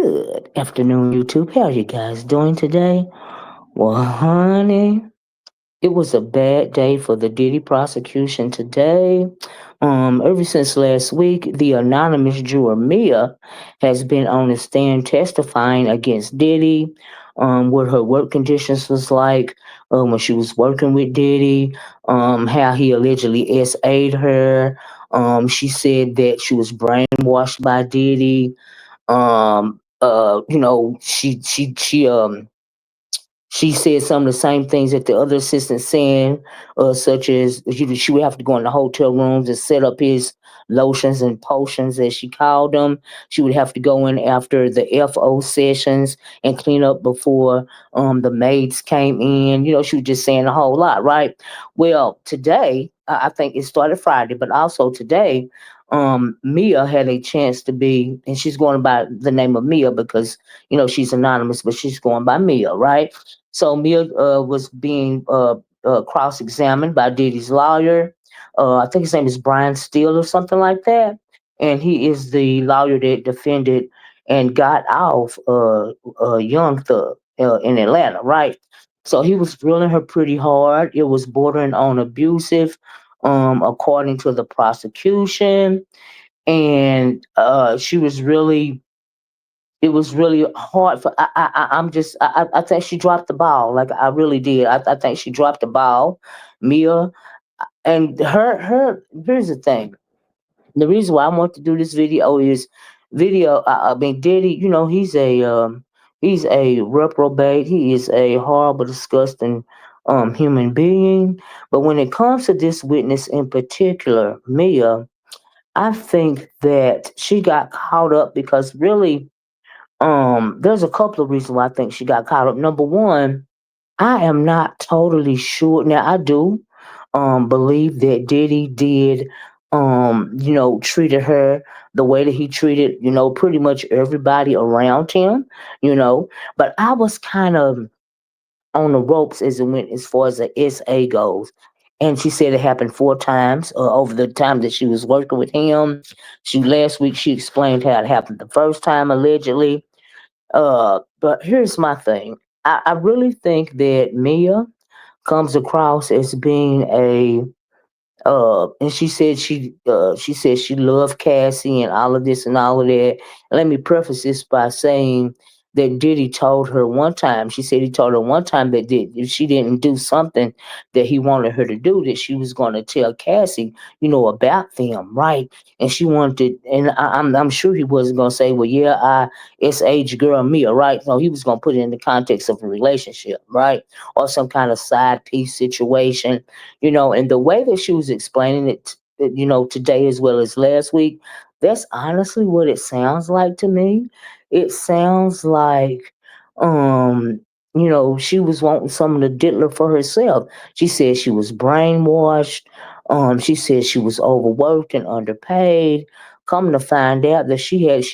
Good afternoon, YouTube. How are you guys doing today? Well, honey, it was a bad day for the Diddy prosecution today. Ever since last week, the anonymous juror Mia has been on the stand testifying against Diddy. What her work conditions was like when she was working with Diddy. How he allegedly SA'd her. She said that she was brainwashed by Diddy. She said some of the same things that the other assistants saying, such as she would have to go in the hotel rooms and set up his lotions and potions, as she called them. She would have to go in after the FO sessions and clean up before the maids came in. She was just saying a whole lot, right? Well, today, I think it started Friday, but also today, Mia had a chance to be, and she's going by the name of Mia because she's anonymous, but she's going by Mia, right? So Mia was being cross-examined by Diddy's lawyer. I think his name is Brian Steele or something like that, and he is the lawyer that defended and got off Young Thug in Atlanta, right? So he was drilling her pretty hard. It was bordering on abusive, according to the prosecution, and she was really it was really hard for I think she dropped the ball. Like I really did. I think she dropped the ball. Mia and her here's the thing. The reason why I want to do this video is I mean Diddy, he's a reprobate. He is a horrible, disgusting human being. But when it comes to this witness in particular, Mia, I think that she got caught up because really there's a couple of reasons why I think she got caught up. Number one, I am not totally sure. Now I do believe that Diddy did treated her the way that he treated, pretty much everybody around him, you know. But I was kind of on the ropes as it went as far as the SA goes. And she said it happened 4 times over the time that she was working with him. Last week she explained how it happened the first time allegedly. But here's my thing. I really think that Mia comes across as being and she said she loved Cassie and all of this and all of that. And let me preface this by saying that Diddy told her one time, she said he told her one time that if she didn't do something that he wanted her to do, that she was going to tell Cassie, about them, right? And she wanted, and I'm sure he wasn't going to say, well, yeah, it's age girl Mia, right? No, he was going to put it in the context of a relationship, right? Or some kind of side piece situation, and the way that she was explaining it, today as well as last week, that's honestly what it sounds like to me. It sounds like, um, she was wanting some of the Diddler for herself. She said she was brainwashed. She said she was overworked and underpaid. Come to find out that she had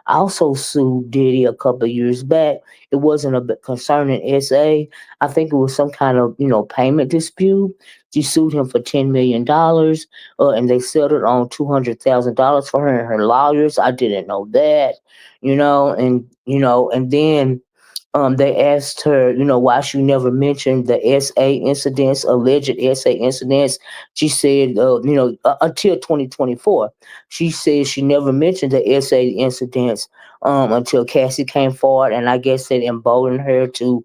also sued Diddy a couple of years back. It wasn't a bit concerning SA. I think it was some kind of payment dispute. She sued him for $10 million, and they settled on $200,000 for her and her lawyers. I didn't know that, and then they asked her, why she never mentioned the SA incidents, alleged SA incidents. She said, until 2024, she said she never mentioned the SA incidents until Cassie came forward, and I guess it emboldened her to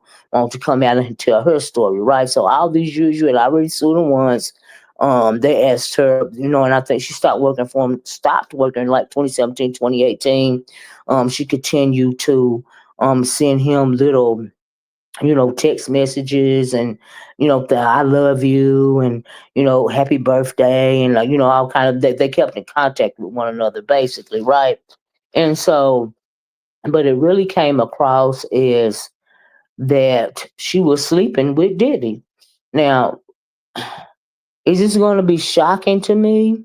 come out and tell her story, right? So all these years you had already sued them once. They asked her, and I think she stopped working like 2017, 2018. She continued to send him little, text messages and, the I love you and, happy birthday and like, all kind of they kept in contact with one another basically, right? And so, but it really came across as that she was sleeping with Diddy. Now, is this going to be shocking to me?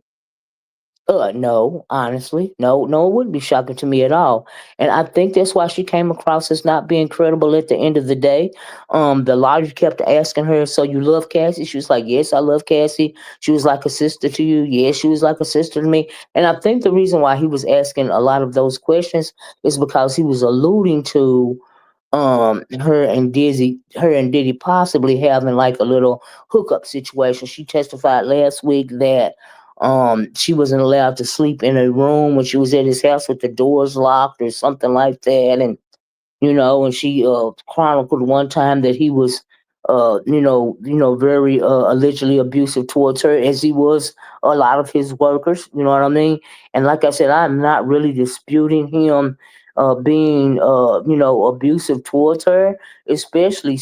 No, honestly, no, no, it wouldn't be shocking to me at all. And I think that's why she came across as not being credible at the end of the day. The lawyer kept asking her, "So you love Cassie?" She was like, "Yes, I love Cassie." She was like a sister to you. Yes, she was like a sister to me. And I think the reason why he was asking a lot of those questions is because he was alluding to her and Diddy possibly having like a little hookup situation. She testified last week that she wasn't allowed to sleep in her room when she was at his house with the doors locked or something like that. And she chronicled one time that he was very allegedly abusive towards her, as he was a lot of his workers, you know what I mean? And like I said, I'm not really disputing him being abusive towards her, especially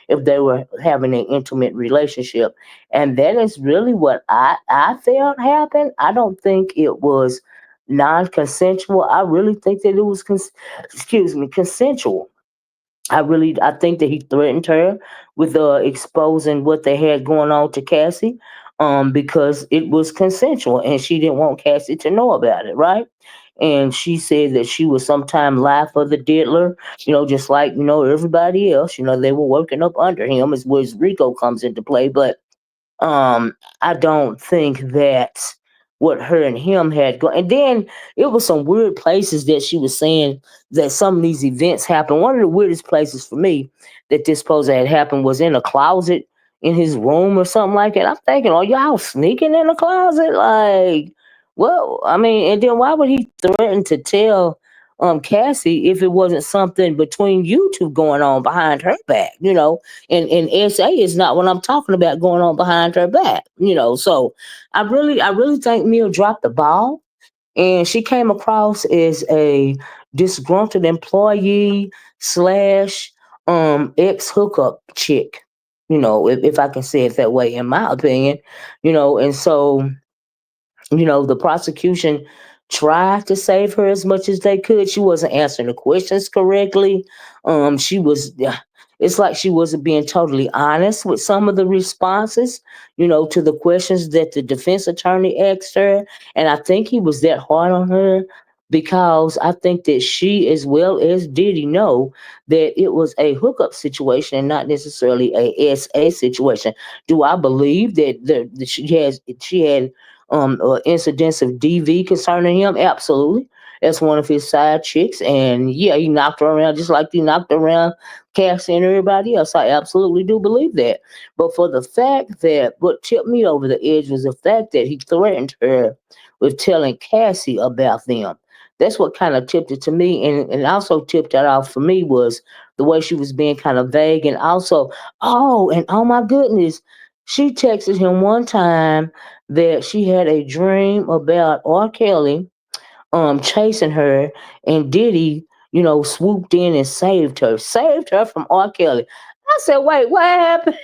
if they were having an intimate relationship. And that is really what I felt happened. I don't think it was non-consensual. I really think that it was consensual. I think that he threatened her with exposing what they had going on to Cassie, because it was consensual and she didn't want Cassie to know about it, right? And she said that she would sometime lie for the diddler, just like everybody else. They were working up under him, as where Rico comes into play. But I don't think that's what her and him had going. And then it was some weird places that she was saying that some of these events happened. One of the weirdest places for me that this supposed had happened was in a closet in his room or something like that. I'm thinking, oh, y'all sneaking in the closet? Like, well, I mean, and then why would he threaten to tell Cassie if it wasn't something between you two going on behind her back, and SA is not what I'm talking about going on behind her back. So I really think Mia dropped the ball, and she came across as a disgruntled employee slash ex hookup chick, if I can say it that way, in my opinion. And so the prosecution tried to save her as much as they could. She wasn't answering the questions correctly. She was. It's like she wasn't being totally honest with some of the responses, to the questions that the defense attorney asked her. And I think he was that hard on her because I think that she, as well as Diddy, know that it was a hookup situation and not necessarily a SA situation. Do I believe that she had incidents of DV concerning him? Absolutely. That's one of his side chicks. And yeah, he knocked her around just like he knocked around Cassie and everybody else. I absolutely do believe that. But for the fact that what tipped me over the edge was the fact that he threatened her with telling Cassie about them. That's what kind of tipped it to me. And also tipped that off for me was the way she was being kind of vague. And also, oh my goodness, she texted him one time that she had a dream about R. Kelly chasing her, and Diddy, swooped in and saved her from R. Kelly. I said, wait, what happened?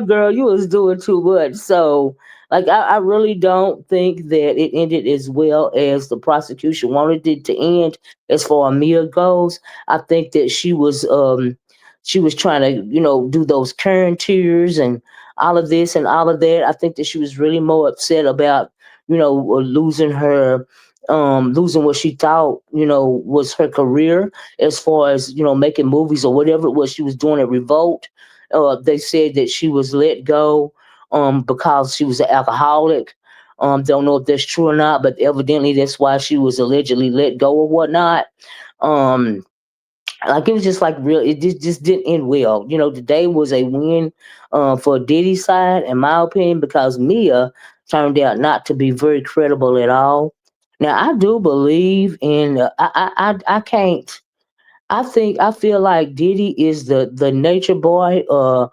Girl, you was doing too much. So, like, I really don't think that it ended as well as the prosecution wanted it to end. As far as Mia goes, I think that she was trying to, do those current tears and all of this and all of that. I think that she was really more upset about, losing what she thought, was her career, as far as, making movies or whatever it was she was doing at Revolt. They said that she was let go because she was an alcoholic. Don't know if that's true or not, but evidently that's why she was allegedly let go or whatnot. Um, like it was just like real. It just didn't end well. Today was a win for Diddy's side, in my opinion, because Mia turned out not to be very credible at all. Now I do believe in. I can't. I feel like Diddy is the nature boy of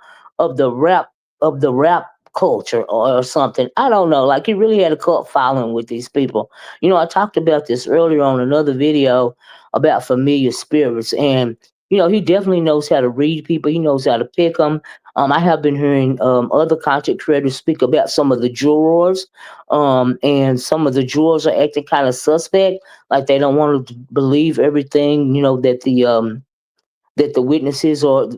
the rap culture, or something. I don't know. Like he really had a cult following with these people. I talked about this earlier on another video about familiar spirits, and he definitely knows how to read people. He knows how to pick them. I have been hearing other content creators speak about some of the jurors, and some of the jurors are acting kind of suspect, like they don't want to believe everything that that the witnesses or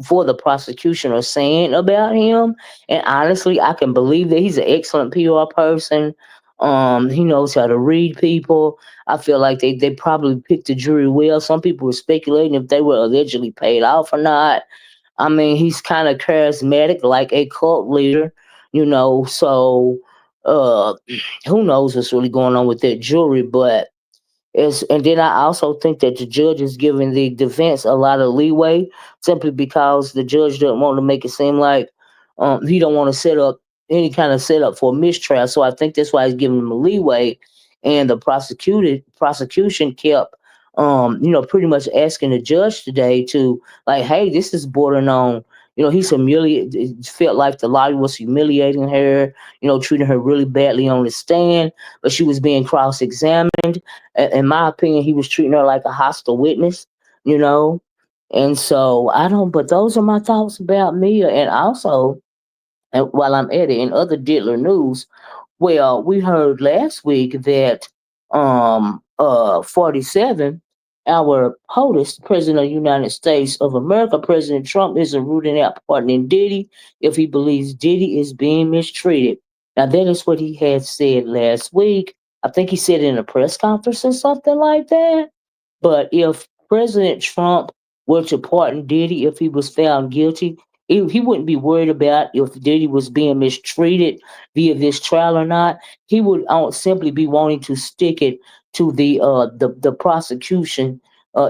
for the prosecution are saying about him. And honestly, I can believe that he's an excellent PR person. He knows how to read people. I feel like they probably picked the jury well. Some people were speculating if they were allegedly paid off or not. I mean, he's kind of charismatic, like a cult leader, So, uh, who knows what's really going on with that jury? But and then I also think that the judge is giving the defense a lot of leeway simply because the judge doesn't want to make it seem like he don't want to set up any kind of setup for a mistrial. So I think that's why he's giving them a leeway. And the prosecution kept pretty much asking the judge today to like, hey, this is bordering on, he's humiliated. It felt like the lawyer was humiliating her, treating her really badly on the stand, but she was being cross-examined. In my opinion, he was treating her like a hostile witness, you know. And so I don't. But those are my thoughts about Mia. And also, and while I'm at it, in other Diddler news, well, we heard last week that 47, our POTUS, President of the United States of America, President Trump isn't rooting out pardoning Diddy if he believes Diddy is being mistreated. Now that is what he had said last week. I think he said it in a press conference or something like that. But if President Trump were to pardon Diddy if he was found guilty, he wouldn't be worried about if Diddy was being mistreated via this trial or not. He would simply be wanting to stick it to the prosecution.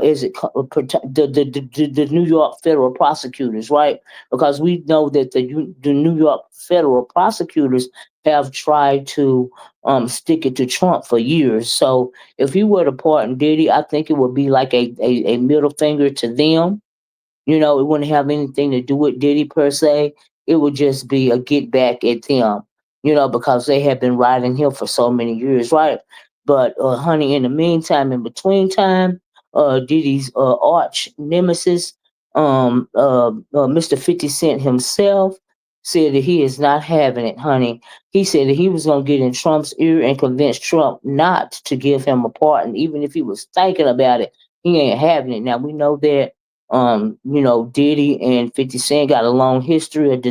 Is it the New York federal prosecutors, right? Because we know that the New York federal prosecutors have tried to stick it to Trump for years. So if he were to pardon Diddy, I think it would be like a middle finger to them. It wouldn't have anything to do with Diddy per se. It would just be a get back at them, because they have been riding him for so many years, right? But honey, in the meantime, in between time, Diddy's arch nemesis, Mr. 50 Cent himself, said that he is not having it, honey. He said that he was gonna get in Trump's ear and convince Trump not to give him a pardon, even if he was thinking about it. He ain't having it. Now we know that Diddy and 50 Cent got a long history of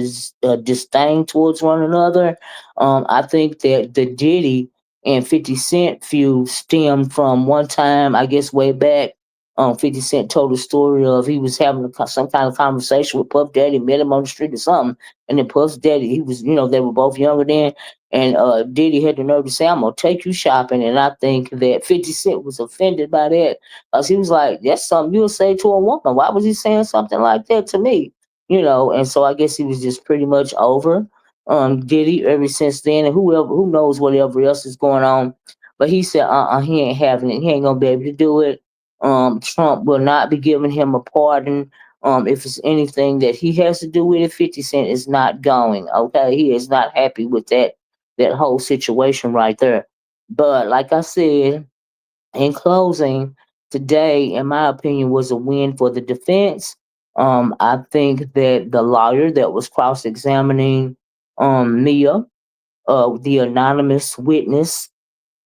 disdain towards one another. I think that the Diddy and 50 Cent feud stemmed from one time, I guess way back. 50 Cent told a story of he was having some kind of conversation with Puff Daddy, met him on the street or something, and then Puff's daddy, he was, they were both younger then, and Diddy had the nerve to say, "I'm gonna take you shopping," and I think that 50 Cent was offended by that. Cause he was like, that's something you'll say to a woman. Why was he saying something like that to me? And so I guess he was just pretty much over Diddy ever since then, and who knows whatever else is going on. But he said, he ain't having it. He ain't gonna be able to do it. Trump will not be giving him a pardon. If it's anything that he has to do with it, 50 Cent is not going. Okay, he is not happy with that whole situation right there. But like I said, in closing, today, in my opinion, was a win for the defense. I think that the lawyer that was cross-examining Mia, the anonymous witness,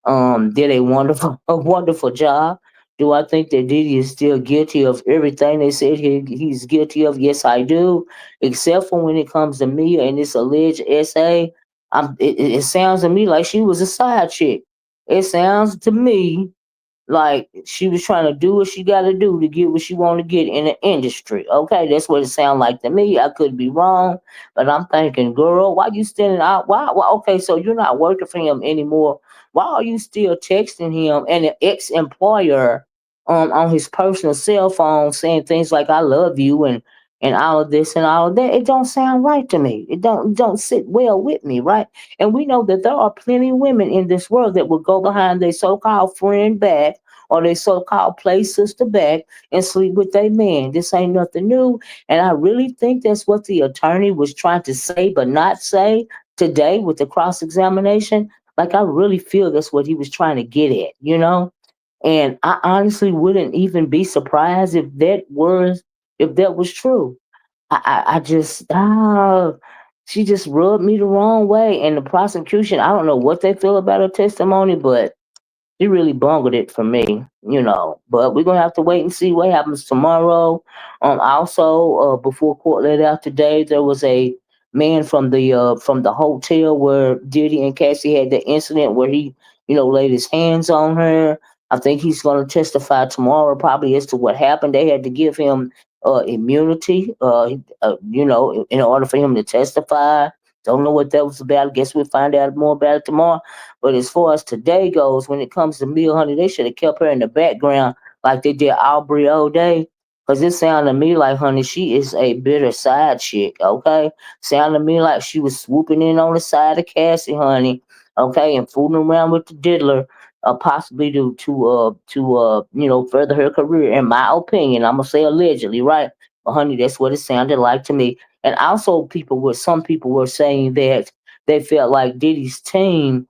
did a wonderful a wonderful job. Do I think that Diddy is still guilty of everything they said he's guilty of? Yes, I do. Except for when it comes to Mia and this alleged essay, it sounds to me like she was a side chick. It sounds to me like she was trying to do what she got to do to get what she want to get in the industry. Okay, that's what it sounds like to me. I could be wrong, but I'm thinking, girl, why you standing out? Why? Okay, so you're not working for him anymore. Why are you still texting him and an ex-employer on his personal cell phone saying things like "I love you" and all of this and all of that? It don't sound right to me. It don't sit well with me, right? And we know that there are plenty of women in this world that will go behind their so-called friend back or their so-called play sister back and sleep with their man. This ain't nothing new. And I really think that's what the attorney was trying to say but not say today with the cross-examination. Like I really feel that's what he was trying to get at. And I honestly wouldn't even be surprised if that was true. I just she just rubbed me the wrong way. And the prosecution, I don't know what they feel about her testimony, but She really bungled it for me, But we're gonna have to wait and see what happens tomorrow. Also, before court let out today, there was a man from the hotel where Diddy and Cassie had the incident where he, laid his hands on her. I think he's gonna testify tomorrow, probably as to what happened. They had to give him immunity, in order for him to testify. Don't know what that was about. I guess we'll find out more about it tomorrow. But as far as today goes, when it comes to Mill Honey, they should have kept her in the background like they did Aubrey O'Day. Cause it sounded to me like, honey, she is a bitter side chick, okay? Sounded to me like she was swooping in on the side of Cassie, honey, okay, and fooling around with the Diddler, possibly to further her career. In my opinion, I'm gonna say allegedly, right? But honey, that's what it sounded like to me. And also, some people were saying that they felt like Diddy's team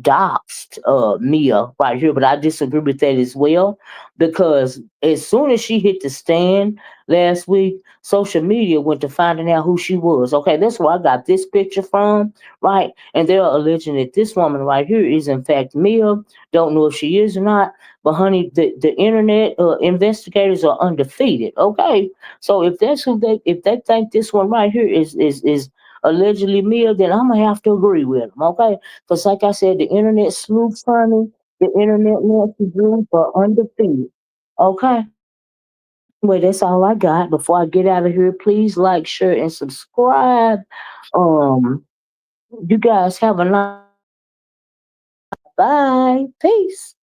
doxed Mia right here, but I disagree with that as well because as soon as she hit the stand last week, social media went to finding out who she was. Okay, that's where I got this picture from, right? And they're alleging that this woman right here is in fact Mia. Don't know if she is or not, but honey, the internet investigators are undefeated. Okay, so if they think this one right here is allegedly Mia, then I'm gonna have to agree with them, okay? Because like I said, the internet sleuths, honey, the internet Nancy Drew are undefeated, okay? Well, that's all I got. Before I get out of here, please like, share, and subscribe. Um, you guys have a nice bye. Peace.